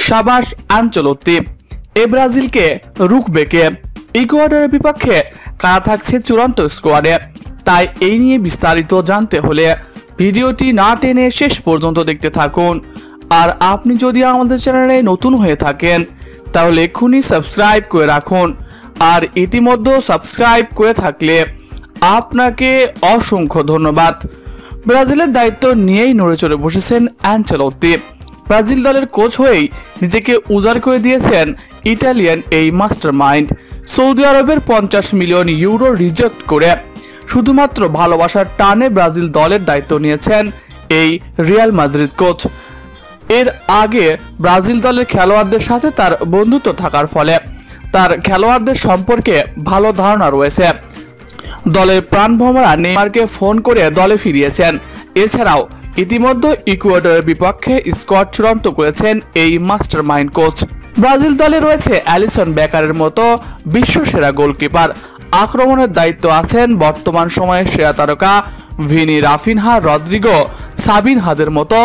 সাবাস আনচেলত্তি। এ ব্রাজিলকে রুখবে কে? ইকুয়েডরের বিপক্ষে কারা থাকছে চূড়ান্ত স্কোয়াডে? তাই এই নিয়ে বিস্তারিত জানতে হলে ভিডিওটি না টেনে শেষ পর্যন্ত দেখতে থাকুন। আর আপনি যদি আমাদের চ্যানেলে নতুন হয়ে থাকেন তাহলে এক্ষুনি সাবস্ক্রাইব করে রাখুন। আর ইতিমধ্যে সাবস্ক্রাইব করে থাকলে আপনাকে অসংখ্য ধন্যবাদ। ব্রাজিলের দায়িত্ব নিয়েই নড়ে চড়ে বসেছেন আনচেলত্তি। ব্রাজিল দলের কোচ হয়েই নিজেকে উজাড় করে দিয়েছেন ইটালিয়ান এই মাস্টার মাইন্ড। সৌদি আরবের 50 মিলিয়ন ইউরো রিজেক্ট করে শুধুমাত্র ভালোবাসার টানে ব্রাজিল দলের দায়িত্ব নিয়েছেন এই রিয়াল মাদ্রিদ কোচ। এর আগে ব্রাজিল দলের খেলোয়াড়দের সাথে তার বন্ধুত্ব থাকার ফলে তার খেলোয়াড়দের সম্পর্কে ভালো ধারণা রয়েছে। দলের প্রাণভোমরা নেইমারকে ফোন করে দলে ফিরিয়েছেন। এছাড়াও ইতিমধ্যে ইকুয়েডরের বিপক্ষে স্কোয়াড চূড়ান্ত করেছেন এই মাস্টার মাইন্ড কোচ। ব্রাজিল দলে রয়েছে অ্যালিসন বেকারের মতো বিশ্বসেরা গোলকিপার। আক্রমণের দায়িত্ব আছেন বর্তমান সময়ের সেরা তারকা ভিনি, রাফিনহা, রদ্রিগো, সাবিনহাদের মতো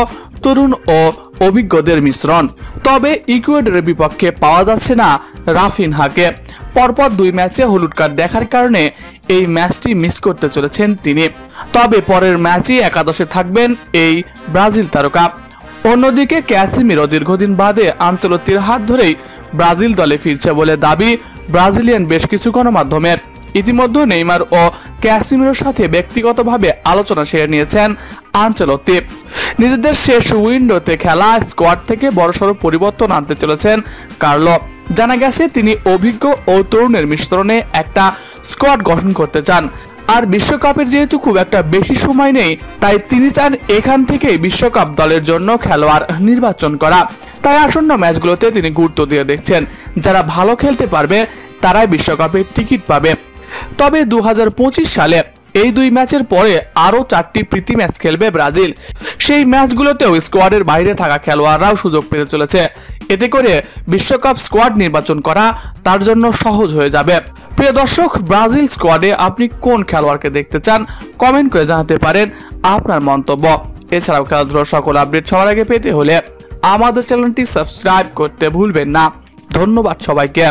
তরুণ ও অভিজ্ঞদের মিশ্রণ। তবে ইকুয়েডরের বিপক্ষে পাওয়া যাচ্ছে না রাফিনহাকে। পরপর 2 ম্যাচে হলুদ কার্ড দেখার কারণে এই ম্যাচটি মিস করতে চলেছেন তিনি। তবে পরের ম্যাচে একাদশে থাকবেন এই ব্রাজিল তারকা। অন্যদিকে ক্যাসিমিরো দীর্ঘদিন বাদে আনচেলত্তির হাত ধরেই ব্রাজিল দলে ফিরছে বলে দাবি ব্রাজিলিয়ান বেশ কিছু গণমাধ্যমের। ইতিমধ্যে নেইমার ও ক্যাসিমিরোর সাথে ব্যক্তিগতভাবে আলোচনা সেরে নিয়েছেন আনচেলত্তি। নিজেদের শেষ উইন্ডোতে খেলা স্কোয়াড থেকে বড়সড় পরিবর্তন আনতে চলেছেন কার্লো। জানা গেছে তিনি অভিজ্ঞ ও তরুণের মিশ্রণে একটা স্কোয়াড গঠন করতে চান। আর বিশ্বকাপের যেহেতু খুব একটা বেশি সময় নেই, তাই তিনি চান এখান থেকেই বিশ্বকাপ দলের জন্য খেলোয়াড় নির্বাচন করা। তাই আসন্ন ম্যাচগুলোতে তিনি গুরুত্ব দিয়ে দেখছেন যারা ভালো খেলতে পারবে তারাই বিশ্বকাপের টিকিট পাবে। তবে 2025 সালে এই 2 ম্যাচের পরে আরো 4টি প্রীতি ম্যাচ খেলবে ব্রাজিল। সেই ম্যাচগুলোতেও স্কোয়াডের বাইরে থাকা খেলোয়াড়রাও সুযোগ পেতে চলেছে। এতে করে বিশ্বকাপ স্কোয়াড নির্বাচন করা তার জন্য সহজ হয়ে যাবে। প্রিয় দর্শক, ব্রাজিল স্কোয়াডে আপনি কোন খেলোয়াড়কে দেখতে চান কমেন্ট করে জানাতে পারেন আপনার মন্তব্য। এছাড়াও খেলাধুলার সকল আপডেট সবার আগে পেতে হলে আমাদের চ্যানেলটি সাবস্ক্রাইব করতে ভুলবেন না। ধন্যবাদ সবাইকে।